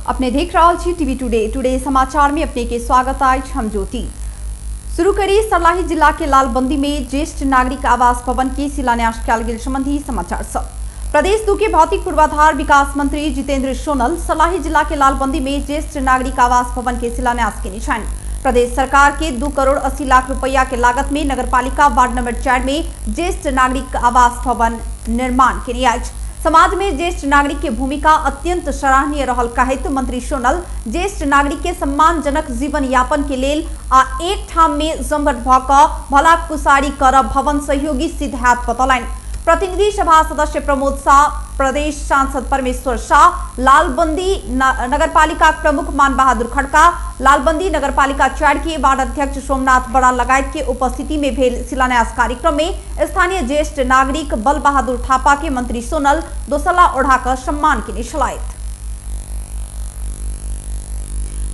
अपने देख रहा छी टीवी टुडे समाचार में अपने के स्वागत है। हम ज्योति शुरू करी सर्लाही जिला के लालबंदी में ज्येष्ठ नागरिक आवास भवन के शिलान्यास कयल गेल संबंधी समाचार सब। प्रदेश 2 के भौतिक पूर्वाधार विकास मंत्री जितेंद्र सोनल सर्लाही जिला के लालबंदी में ज्येष्ठ नागरिक आवास भवन के शिलान्यास के निशान। प्रदेश सरकार के 2 करोड़ 80 लाख रुपया के लागत में नगरपालिका वार्ड नंबर 4 में ज्येष्ठ नागरिक आवास भवन निर्माण के नियाज। समाज में ज्येष्ठ नागरिक की भूमिका अत्यंत सराहनीय रहल कहत मंत्री सोनल ज्येष्ठ नागरिक के सम्मानजनक जीवन यापन के लेल आ एक ठाम में जमघट भ क भला कुसारी कर भवन सहयोगी सिद्धार्थ बतौलन। प्रतिनिधि सभा सदस्य प्रमोद शाह, प्रदेश सांसद परमेश्वर शाह, लालबंदी नगरपालिका प्रमुख मान बहादुर खड़का, लालबंदी नगरपालिका 4 के वार्ड अध्यक्ष सोमनाथ बड़ा लगायत के उपस्थिति में भेल शिलान्यास कार्यक्रम में स्थानीय ज्येष्ठ नागरिक बल बहादुर थापा के मंत्री सोनल दोसला ओढ़ाकर सम्मान के निशलायत।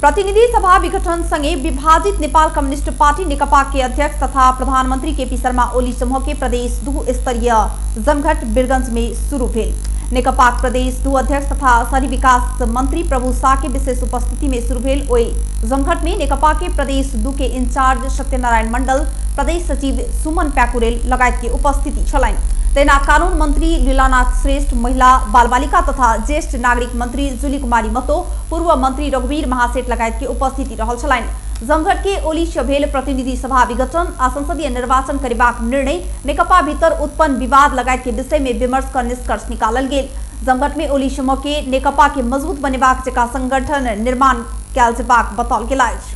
प्रतिनिधि सभा विघटन संगे विभाजित नेपाल कम्युनिस्ट पार्टी नेकपा के अध्यक्ष तथा प्रधानमंत्री केपी शर्मा ओली समूह के प्रदेश 2 स्तरीय जमघट बिरगंज में शुरू भेल। नेकपा प्रदेश 2 अध्यक्ष तथा शहरी विकास मंत्री प्रभु शाह के विशेष उपस्थिति में शुरू भेल ओई जमघट में नेकपा के प्रदेश 2 के इंचार्ज सत्यनारायण मंडल, प्रदेश सचिव सुमन प्याकुरेल लगायत के उपस्थिति छलैन। तेना कानून मंत्री लीलानाथ श्रेष्ठ, महिला बाल बालिका तथा ज्येष्ठ नागरिक मंत्री जुली कुमारी महतो, पूर्व मंत्री रघुवीर महासेठ लगायत के उपस्थिति रहल छलैन। जमघट के ओली भेल प्रतिनिधि सभा विघटन आ संसदीय निर्वाचन करबाक निर्णय, नेकपा भीतर उत्पन्न विवाद लगायत के विषय में विमर्श कर निष्कर्ष निकालल गेल। जमघट में ओली समूह के नेकपा के मजबूत बनेबाक जका संगठन निर्माण कयल जेबाक बताओल गेल अछि।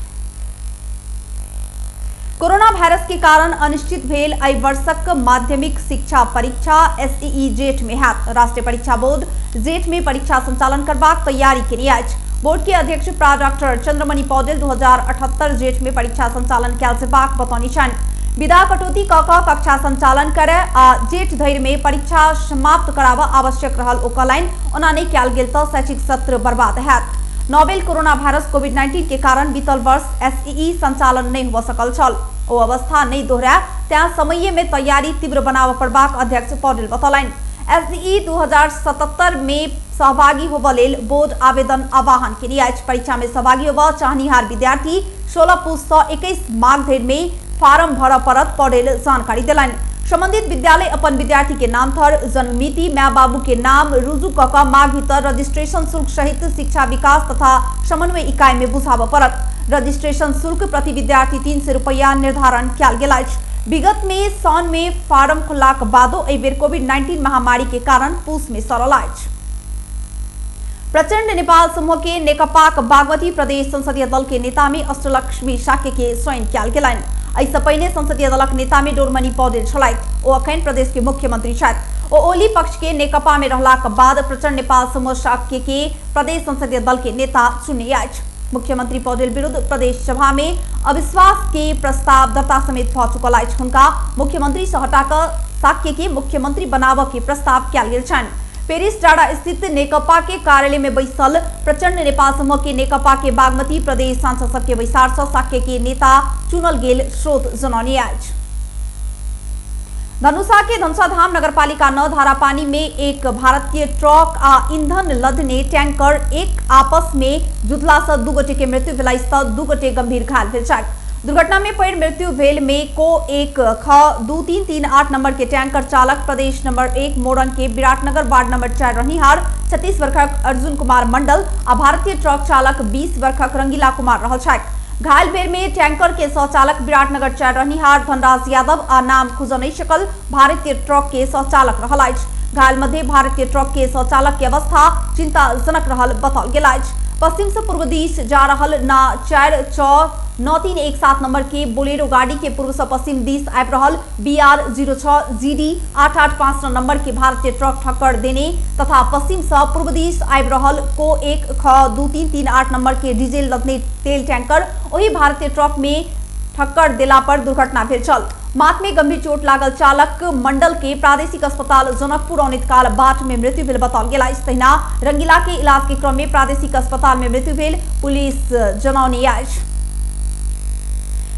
कोरोना वायरस के कारण अनिश्चित भेल एहि वर्षक माध्यमिक शिक्षा परीक्षा एसईई जेठ में हैत। राष्ट्रीय परीक्षा बोर्ड जेठ में परीक्षा संचालन करबाक तैयारी के नियाज। बोर्ड के अध्यक्ष प्रा डॉक्टर चंद्रमणि पौडेल 2078 जेठ में परीक्षा संचालन कयल जेबाक बतौनी छन्। विदा कटौती क कक्षा संचालन करे आ जेठ धरि में परीक्षा समाप्त कराब आवश्यक रहल ओ कहलनि। ओना नहि कयल गेल त शैक्षिक सत्र बर्बाद हैत। नोवेल कोरोना वायरस कोविड-19 के कारण बीतल वर्ष एसईई संचालन नहीं हो सकल छल। ओ अवस्था नहीं दोहरा त्या समय में तैयारी तीव्र बनाव पड़बाक अध्यक्ष पौडेल बतौलन। एसईई 2077 में सहभागी होब लेल बोर्ड आवेदन आह्वान के नियाज। परीक्षा में सहभागी होब चाहनिहार विद्यार्थी 16 पुस से 21 माघ धरि में फारम भर पड़त पौडेल जानकारी दिलन। संबंधित विद्यालय अपन विद्यार्थी के नाम थर, जन्म मिति, माँ बाबू के नाम रुजू क माघ भीतर रजिस्ट्रेशन शुल्क सहित शिक्षा विकास तथा समन्वय इकाई में बुझाव पड़त। रजिस्ट्रेशन शुल्क प्रति विद्यार्थी 300 रुपया निर्धारण कयल गेल अछि। विगत में साउन में फारम खुललाक बादो एहि बेर कोविड-19 महामारी के कारण पूस में सरल अछि। प्रचंड नेपाल समूह के नेकपाक बागमती प्रदेश संसदीय दल के नेता में अष्टलक्ष्मी शाक्य के चयन कयल गेलनि। एहिसँ पहिने संसदीय दलक नेता में डोरमणि पौडेल छलथि। ओ अखन प्रदेश के मुख्यमंत्री छथि। ओ ओली पक्ष के नेकपा में रहलाक बाद प्रचंड नेपाल समूह शाक्य के प्रदेश संसदीय दल के नेता चुने अछि। मुख्यमंत्री पौडेल विरुद्ध प्रदेश सभा में अविश्वास के प्रस्ताव दर्ता समेत भ चुकल अछि। हुनका मुख्यमंत्री से हटा क शाक्य के मुख्यमंत्री बनाब के प्रस्ताव कयल गेल छनि। पेरिस टाड़ा स्थित नेकपा के कार्यालय में बैसल प्रचंड नेपाल समूह के नेकपा के बागमती प्रदेश सांसद सबके बैसार से शाक्य के नेता चुनल गेल स्रोत जनौनी अछि। धनुषा के धनुषाधाम नगरपालिका 9 धारापानी में एक भारतीय ट्रक आ ईंधन लदने टैंकर एक आपस में जुटला से 2 गोटे के मृत्यु भेला त 2 गोटे गंभीर घायल भेल छथि। दुर्घटना में पड़ मृत्यु भेल में को 1 ख 2338 नंबर के टैंकर चालक प्रदेश नंबर 1 मोरन के विराटनगर वार्ड नंबर 4 रहनिहार 36 वर्षक अर्जुन कुमार मंडल आ भारतीय ट्रक चालक 20 वर्षक रंगीला कुमार रहल छथि। घायल भेल में टैंकर के सहचालक विराटनगर 4 रहनिहार धनराज यादव आ नाम खुज नहीं सकल भारतीय ट्रक के सहचालक रहल अछि। घायल मध्य भारतीय ट्रक के सहचालक की अवस्था चिंताजनक रहल बताओल गेल अछि। पश्चिम से पूर्व दिश जा रहल ना 49317 नंबर के बोलेरो गाड़ी के पूर्व से पश्चिम दिश आबि रहल BR 06 GD 8859 नंबर के भारतीय ट्रक ठक्कर देने तथा पश्चिम से पूर्व दिश आबि रहल को 1 ख 2338 नंबर के डीजल लदने तेल टैंकर वही भारतीय ट्रक में ठक्कर देला पर दुर्घटना भेल छल। माथ में गंभीर चोट लागल चालक मंडल के प्रादेशिक अस्पताल जनकपुर अनितकाल बाट में मृत्यु भेल बताओल गेल अछि। तहिना रंगीला के इलाज के क्रम में प्रादेशिक अस्पताल में मृत्यु भेल पुलिस जनौनी अछि।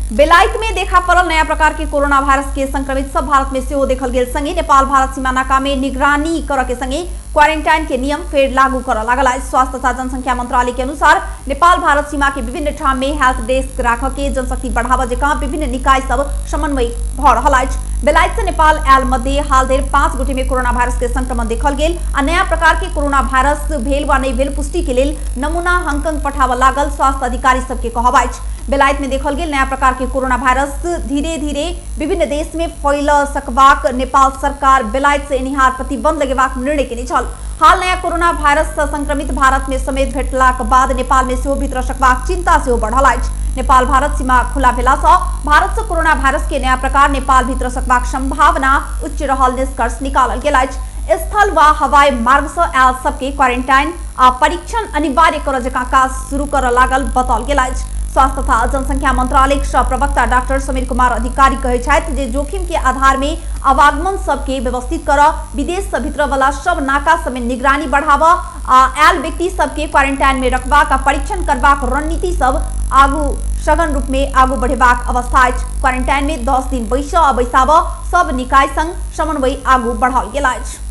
बेलायत में देखा पड़ल नया प्रकार के कोरोना वायरस के संक्रमित सब भारत में सेहो देखल गेल संगे नेपाल भारत सीमा नाका में निगरानी करऽ के संगे क्वारेन्टाइन के नियम फेर लागू कर लागल। स्वास्थ्य तथा जनसंख्या मंत्रालय के अनुसार नेपाल भारत सीमा के विभिन्न ठाम में हेल्थ डेस्क राख के जनशक्ति बढ़ावा जका विभिन्न निकाय सब समन्वय भ रहल अछि। बेलायत से नेपाल आयल मध्ये हाल धरि 5 गोटे में कोरोना वायरस के संक्रमण देखल गेल आ नया प्रकार के कोरोना वायरस भेल वा नहीं भेल पुष्टि के लेल नमूना हांगकांग पठावा लागल स्वास्थ्य अधिकारी सबके कहब अछि। बेलायत में देखल गेल नया प्रकार के कोरोना वायरस धीरे धीरे विभिन्न देश में फैल सकबाक नेपाल सरकार बेलायत से एनिहार प्रतिबंध लगेबाक निर्णय केने छल। हाल नया कोरोना वायरस से संक्रमित भारत में समेत भेटलाक बाद नेपाल में सेहो भीतर सकबाक चिंता सेहो बढ़ल अछि। नेपाल भारत सीमा खुला भेला से भारत से कोरोना वायरस के नया प्रकार नेपाल भीतर सकबाक संभावना उच्च रहल निष्कर्ष निकालल गेल अछि। स्थल वा हवाई मार्ग से आयल सबके क्वारेन्टाइन आ परीक्षण अनिवार्य कर जका काज शुरू कर लागल बताओल गेल अछि। स्वास्थ्य तथा जनसंख्या मंत्रालय सह प्रवक्ता डॉक्टर समीर कुमार अधिकारी कहे छथि जे जोखिम के आधार में आवागमन सबके व्यवस्थित कर विदेश से भीतर वाला सब नाका सब में निगरानी बढ़ावा आ आयल व्यक्ति सबके क्वारेन्टाइन में रखबाक आ परीक्षण करबाक रणनीति सब आगू सघन रूप में आगू बढ़ेबाक अवस्था अछि। क्वारेन्टाइन में 10 दिन बैस आ बैसाब सब निकाय संग समन्वय आगू बढ़ाओल गेल अछि।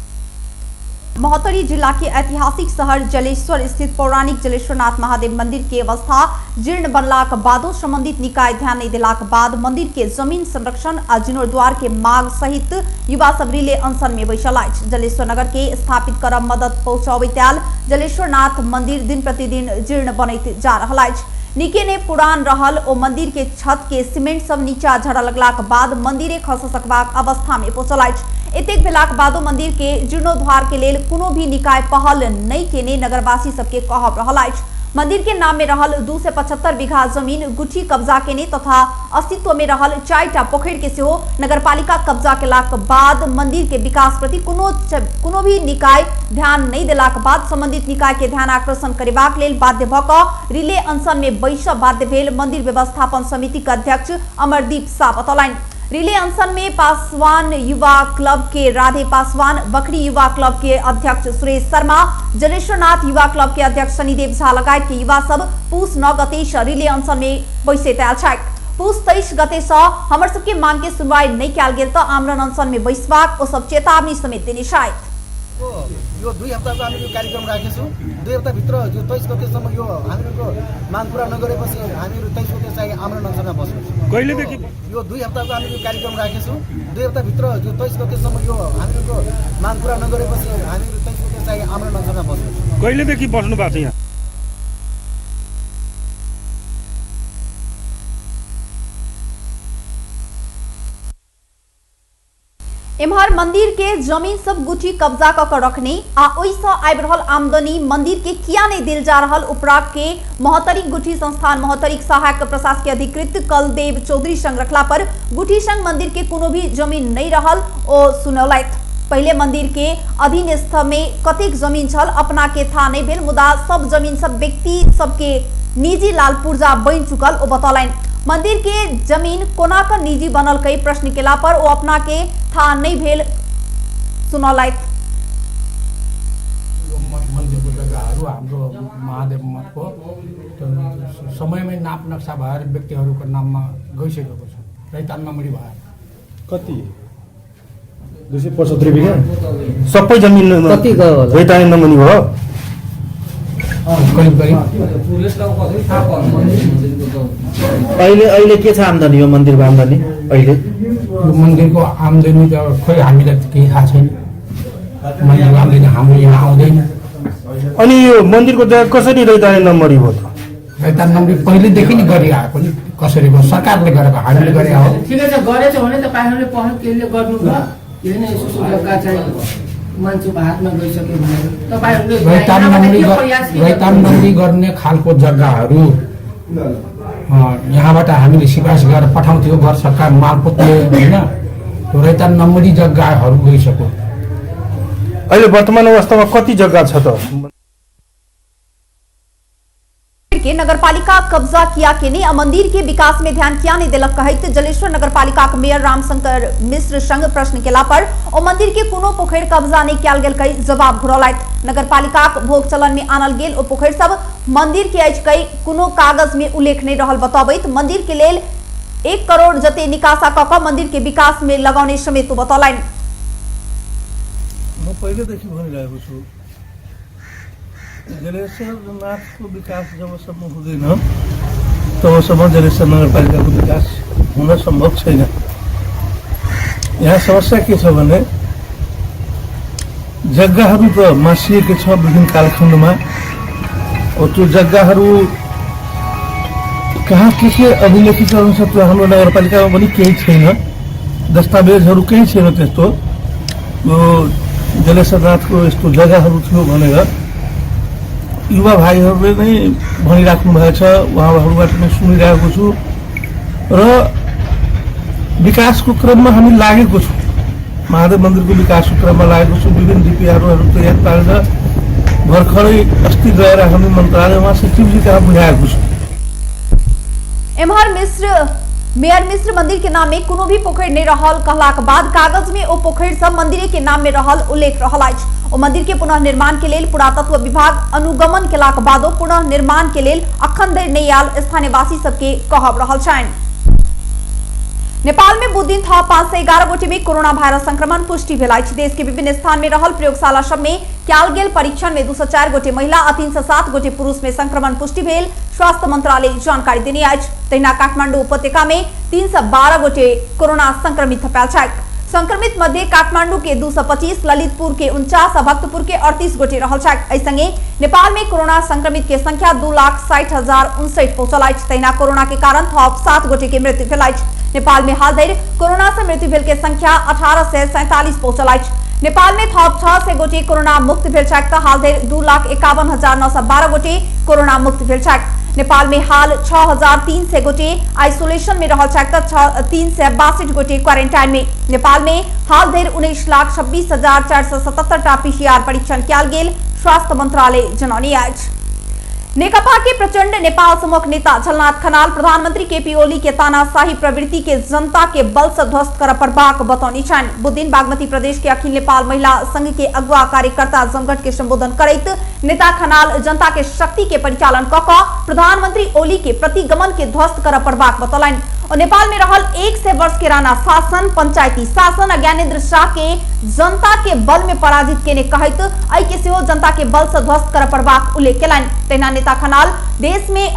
महोत्तरी जिला के ऐतिहासिक शहर जलेश्वर स्थित पौराणिक जलेश्वरनाथ महादेव मंदिर की अवस्था जीर्ण बनलाक बादो संबंधित निकाय ध्यान नहीं देलाक बाद मंदिर के जमीन संरक्षण आ जीर्णोद्वार के मांग सहित युवा सब रिले अनशन में बैसल अछि। जलेश्वर नगर के स्थापित करब मदद पहुंचाबैत आयल जलेश्वरनाथ मंदिर दिन प्रतिदिन जीर्ण बनैत जा रहल अछि। निके ने पुरान रहल ओ मंदिर के छत के सीमेंट सब नीचा झड़ लगलाक बाद मंदिरे खस सकबाक अवस्था में पहुंचल अछि। एतेक भेलाक बादो मंदिर के जीर्णोद्वार के लेल कोनो भी निकाय पहल नहीं केने नगरवासी सबके कहब रहल अछि। मंदिर के नाम में रहल 275 बीघा जमीन गुठी कब्जा केने तथा अस्तित्व में रहल 4टा पोखर के सेहो नगरपालिका कब्जा केलाक बाद मंदिर के विकास प्रति कोनो भी निकाय ध्यान नहीं देलाक बाद संबंधित निकाय के ध्यान आकर्षण करेबाक लेल बाध्य भ क रिले अनशन में बैस बाध्य भेल मंदिर व्यवस्थापन समिति के अध्यक्ष अमरदीप शाह बतौलनि। रिले अनशन में पासवान युवा क्लब के राधे पासवान, बकरी युवा क्लब के अध्यक्ष सुरेश शर्मा, जलेश्वरनाथ युवा क्लब के अध्यक्ष शनिदेव झा लगायत के युवा सब पूस 9 गते से रिले अनशन में बैसैत आयल छथि। पूस 23 गते से हमर सबके मांग के सुनवाई नहीं कयल गेल त आमरण अनशन में बैसबाक ओ सब चेतावनी समेत देने छथि। यो 2 हप्ताको हामी यो कार्यक्रम राखेछौँ। 2 हप्ता भित्र यो 23 गतेसम्म यो हामीहरूको माग पूरा नगरेपछि हामीहरू 23 गते चाहिँ आमरण अनसनमा बस्छौँ। कहिलेदेखि यो 2 हप्ताको हामी यो कार्यक्रम राखेछौँ। 2 हप्ता भित्र यो 23 गतेसम्म यो हामीहरूको माग पूरा नगरेपछि हामीहरू 23 गते चाहिँ आमरण अनसनमा बस्छौँ। कहिलेदेखि बस्नु भएको छ यहाँ? एम्हर मंदिर के जमीन सब गुठी कब्जा क रखने आ ओइसँ आबि रहल आमदनी मंदिर के किया नहीं दिल जा रहल उपराग के महोत्तरी गुठी संस्थान महोत्तरी सहायक प्रशासकीय अधिकृत कलदेव चौधरी संग रखला पर गुठी संग मंदिर के कोनो भी जमीन नहीं रहल ओ सुनौलथि। पहले मंदिर के अधीनस्थ में कतेक जमीन छल अपना के था नहीं भेल मुदा सब जमीन सब व्यक्ति सबके निजी लाल पूर्जा बन चुकल ओ बतौलनि। मंदिर के जमीन कोना का निजी बनल कई प्रश्न केला पर वो अपना के था नहीं भेल सुनौलथि। मन्दिरको जग्गाहरू हाम्रो महादेव मठको समयमै नाप नक्सा भएर व्यक्तिहरूको नाममा गइसकेको छ। रैतान नम्बरी भएर कति 275 बिघा सबै जमिन कति गयो होला? रैतान नम्बरी भयो। करिब अहिले के छ आम्दानी यो मन्दिरको आम्दानी अहिले? यो मन्दिरको आम्दानी त खोइ हामीलाई केही थाहा छैन। मन्दिरको आम्दानी हाम्रो यहाँ आउँदैन। अनि यो मन्दिरको जग्गा कसरी रैतान नम्बरी भयो त? रैतान नम्बरी पहिलेदेखि नै गरिआएको नि। कसरी भयो? सरकारले गरेको, हामीले गरे हो। ठिकै छ, गरेछ भने तपाईहरुले पहल केले गर्नु भयो? किन यसो जग्गा चाहिँ मान्छेको हातमा गइसक्यो भने तपाईहरुले रैतान नम्बरी गर्ने खालको जग्गाहरू यहाँबाट हामीले सिफारिस गरेर पठाउँथ्यो घर सरकार मालपोतले हैन। त्यो रैतान नम्बरी जग्गाहरू गइसक्यो। अहिले वर्तमान अवस्थामा कति जग्गा छ त? के नगरपालिका कब्जा किया के नहीं मंदिर के विकास में ध्यान किया नहीं दिलक कहत जलेश्वर नगरपालिका के मेयर रामशंकर मिश्र संग प्रश्न केला पर ओ मंदिर के कोनो पोखर कब्जा नहीं किया गेल कई जवाब घुरौलथि। नगरपालिका भोग चलन में आनल गेल ओ पोखर सब मंदिर के अछि कई कोनो कागज में उल्लेख नहीं रहल बताबैत मंदिर के लेल 1 करोड़ जते निकासा क मंदिर के विकास में लगाउने समेत बतौलनि। म पहिलेदेखि भनिरहेको छु जलेश्वरनाथको विकास जबसम्म हुँदैन तबसम्म जलेश्वर नगरपालिकाको विकास हुन सम्भव छैन। यहाँ समस्या के छ भने जग्गाहरू त मासिएको छ विभिन्न कालखण्डमा, त्यो जग्गाहरू कहाँ के अभिलेखीकरण छ त्यो हाम्रो नगरपालिकामा पनि केही छैन, दस्तावेजहरू केही छैन। त्यस्तो यो जलेश्वरनाथको यस्तो जग्गाहरू थियो भनेर युवा भाइहरूले नै भनिराख्नु भएको छ, उहाँहरूबाट नै सुनिरहेको छु र विकासको क्रममा हामी लागेको छौँ। महादेव मन्दिरको विकासको क्रममा लागेको छु, विभिन्न डिपिआरओहरू तयार पारेर भर्खरै अस्ति गएर हामी मन्त्रालयमा सचिवजी कहाँ बुझाएको छु। एमहर मेयर मिश्र मंदिर के नाम में कोनो भी पोखर नहीं रहल कहला के बाद कागज में ओ पोखर सब मंदिर के नाम में रहल उल्लेख रहल अछि। ओ मंदिर के पुनः निर्माण के लेल पुरातत्व विभाग अनुगमन केला के बादो पुनः निर्माण के लेल अखन धरि नहीं आयल स्थानीय वासी सबके कहब रहल छनि। नेपाल में बुध दिन था 511 गोटे में कोरोना वायरस संक्रमण पुष्टि भेल अछि। देश के विभिन्न स्थान में रहल प्रयोगशाला सब में कयल गेल परीक्षण में 204 गोटे महिला आ 307 गोटे पुरुष में संक्रमण पुष्टि भेल स्वास्थ्य मंत्रालय जानकारी देने अछि। तहिना काठमांडू उपत्यका में 312 गोटे कोरोना संक्रमित पायल छथि। संक्रमित मध्य काठमांडू के 225, ललितपुर के 49 और भक्तपुर के 38 गोटे रहल छथि। एहि संगे नेपाल में कोरोना संक्रमित के संख्या 2,60,059 पहुंचल अछि। तहिना कोरोना के कारण थप 7 गोटे के मृत्यु भेल अछि। नेपाल में हाल धरि कोरोना से मृत्यु भेल के संख्या 1847 पहुंचल अछि। नेपाल में थप 600 गोटे कोरोना मुक्त भेल छथि त हाल धरि 2,51,912 गोटे कोरोना मुक्त भेल छथि। नेपाल में हाल 6,300 गोटे आइसोलेशन में रहल छथि त 362 गोटे क्वारेंटाइन में। नेपाल में हाल धरि 19,26,477 टा पीसीआर परीक्षण कयल गेल स्वास्थ्य मंत्रालय जनौने अछि। नेकपा के प्रचंड नेपाल समूह नेता झलनाथ खनाल प्रधानमंत्री केपी ओली के तानाशाही प्रवृत्ति के जनता के बल से ध्वस्त कर पड़बाक बतौनी छनि। बुध दिन बागमती प्रदेश के अखिल नेपाल महिला संघ के अगुवा कार्यकर्ता जमघट के संबोधन करैत नेता खनाल जनता के शक्ति के परिचालन क प्रधानमंत्री ओली के प्रतिगमन के ध्वस्त कर पड़बाक बतौलनि। और नेपाल में रहल 100 वर्ष के राणा शासन, पंचायती शासन आ ज्ञानेन्द्र शाह के जनता के बल में पराजित केने कहैत एहि के सेहो जनता के बल से ध्वस्त कर पड़बाक उल्लेख केलनि। तहिना नेता खनाल देश में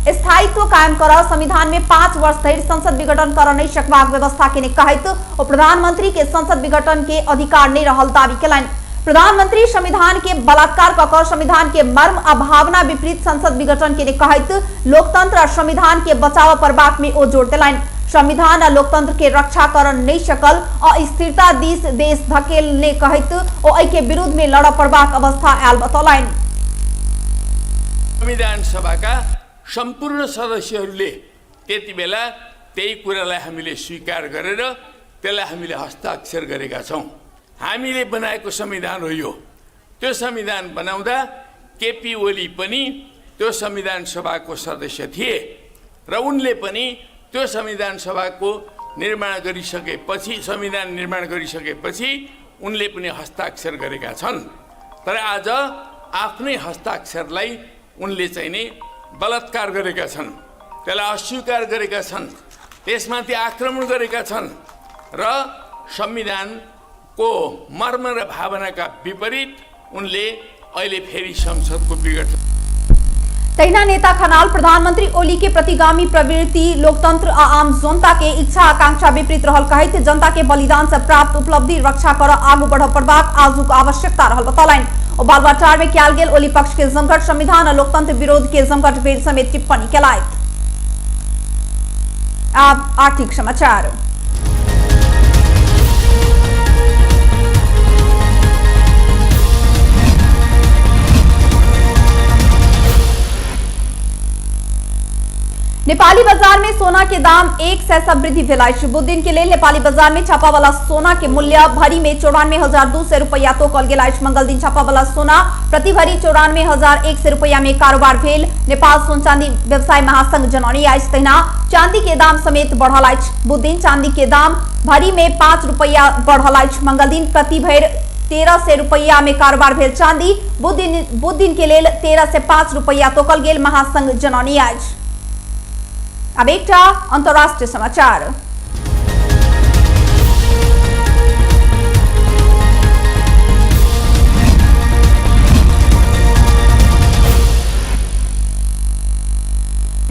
स्थायित्व कायम कर संविधान में 5 वर्ष धरि संसद विघटन कर नहीं सकबाक व्यवस्था केने कहैत ओ प्रधानमंत्री के संसद विघटन के अधिकार नहीं रहल दावी केलनि। प्रधानमंत्री संविधान के बलात्कार कऽ संविधान के मर्म आ भावना विपरीत संसद विघटन के कहैत लोकतंत्र आ संविधान के बचाव करबाक में ओ जोर देलनि। संविधान आ लोकतंत्र के रक्षा कर नहीं सकल अस्थिरता दिस देश धकेलने कहैत ओ एहि के विरुद्ध में लड़ पड़बाक अवस्था आयल बतौलनि। संविधान सभाका सम्पूर्ण सदस्यहरूले त्यति बेला त्यही कुरालाई हामीले स्वीकार गरेर त्यसलाई हामीले हस्ताक्षर गरेका छौं। हामीले बनाएको संविधान हो यो। त्यो संविधान बनाउँदा केपी ओली पनि त्यो संविधान सभाको सदस्य थिए र उनले पनि त्यो संविधान सभाको निर्माण गरिसकेपछि संविधान निर्माण गरिसकेपछि उनले पनि हस्ताक्षर गरेका छन्। तर आज आफ्नै हस्ताक्षरलाई उनले चाहिँ नि बलात्कार गरेका छन्, त्यसलाई अस्वीकार गरेका छन्, त्यसमाथि आक्रमण गरेका छन् र संविधानको मर्म र भावनाका विपरीत उनले अहिले फेरि संसदको विघटन। तहिना नेता खनाल प्रधानमंत्री ओली के प्रतिगामी प्रवृत्ति लोकतंत्र आ आम जनता के इच्छा आकांक्षा विपरीत रहल कहैत जनता के बलिदान से प्राप्त उपलब्धि रक्षा कर आगू बढ़ पड़बाक आजुक आवश्यकता रहल बतौलनि। और बालुवाटार में कयल गेल ओली पक्ष के जमघट संविधान और लोकतंत्र विरोध के जमघट भेल समेत टिप्पणी केलथि। अब आर्थिक समाचार। नेपाली बाजार में सोना के दाम 100 से वृद्धि भेल अछि। बुध दिन के लेल नेपाली बाजार में छापा वाला सोना के मूल्य भरी में 94,200 रुपया तोकल गेल अछि। मंगल दिन छापा वाला सोना प्रति भरी 94,100 रुपया में कारोबार भेल नेपाल सोन चांदी व्यवसाय महासंघ जनौने अछि। तहिना चांदी के दाम समेत बढ़ल अछि। बुध दिन चांदी के दाम भरी में 5 रुपया बढ़ल अछि। मंगल दिन प्रति भरी 1300 रुपया में कारोबार भेल चांदी बुध दिन के लेल 13 से 5 रुपया तोकल गेल महासंघ जनौने अछि। अब एक अंतर्राष्ट्रीय समाचार।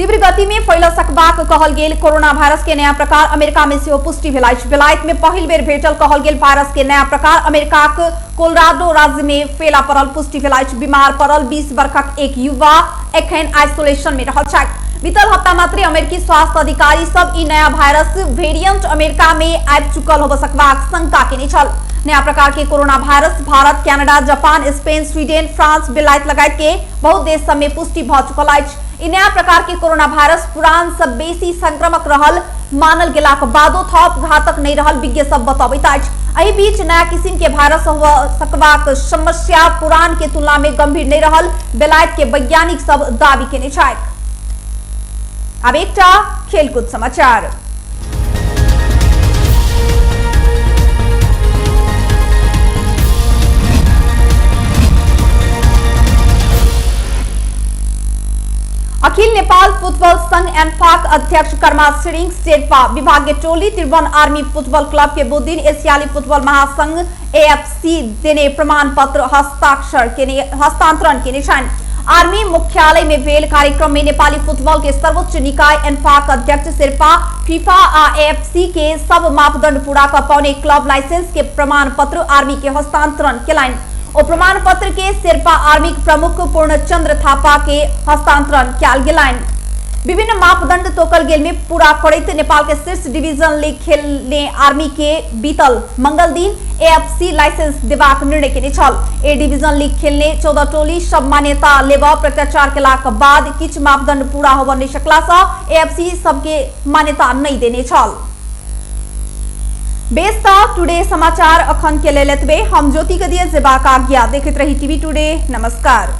तीव्र गति में फैल सकबाक कहल गेल कोरोना वायरस के नया प्रकार अमेरिका में सेहो पुष्टि भेल। बेलायत में पहिल बेर भेटल कहल गेल वायरस के नया प्रकार अमेरिका कोलोराडो राज्य में फेला पड़ल पुष्टि भेल। बीमार पड़ल 20 वर्षक एक युवा एखन आइसोलेशन में रहल छथि। बीतल हफ्ता मात्र अमेरिकी स्वास्थ्य अधिकारी सब ई नया वायरस वेरिएंट अमेरिका में आबि चुकल होब सकबाक शंका केने छल। नया प्रकार के corona virus Bharat, Canada, Japan, Spain, Sweden, France, बेलायत लगायत के बहुत देश सब में पुष्टि भ चुकल अछि। ई नया प्रकार के कोरोना वायरस पुरान सब बेसी संक्रमक रहल मानल गेलाक बादो थप घातक नहीं रहल विज्ञ सब बताबैत अछि। एहि बीच नया किस्म के वायरस हो सकबाक समस्या पुरान के तुलना में गंभीर नहीं रहल बेलायत के वैज्ञानिक सब दावी केने छथि। अब एकटा खेलकूद समाचार। अखिल नेपाल फुटबल संघ एनफाक अध्यक्ष कर्मा छिरिङ शेर्पा विभागीय टोली त्रिभुवन आर्मी फुटबल क्लब के बुध एशियाली फुटबल महासंघ एएफसी देने प्रमाण पत्र हस्तांतरण केने छन्। आर्मी मुख्यालय में भेल कार्यक्रम में नेपाली फुटबल के सर्वोच्च निकाय एनफाक अध्यक्ष शेर्पा फीफा आ एएफसी के सब मापदंड पूरा कर पाउने क्लब लाइसेंस के प्रमाण पत्र आर्मी के हस्तांतरण केलनि। ओ प्रमाण पत्र के शेर्पा आर्मी प्रमुख पूर्णचंद्र थापा के हस्तांतरण कयल गेलनि। विभिन्न मापदंड तोकल गेल में पूरा करैत नेपाल के शीर्ष डिवीजन लीग खेलने आर्मी के बीतल मंगल दिन एएफसी लाइसेंस देबाक निर्णय केने छल। ए डिवीजन लीग खेलने 14 टोली सब मान्यता लेबा प्रत्याचार केलाक बाद किछ मापदंड पूरा होबा नहि सकला सँ एएफसी सबके मान्यता नहीं देने छल। बेस्ता टुडे समाचार अखन के लेल एतबे। हम ज्योति के दिए जेबाक आज्ञा। देखैत रही टीवी टुडे। नमस्कार।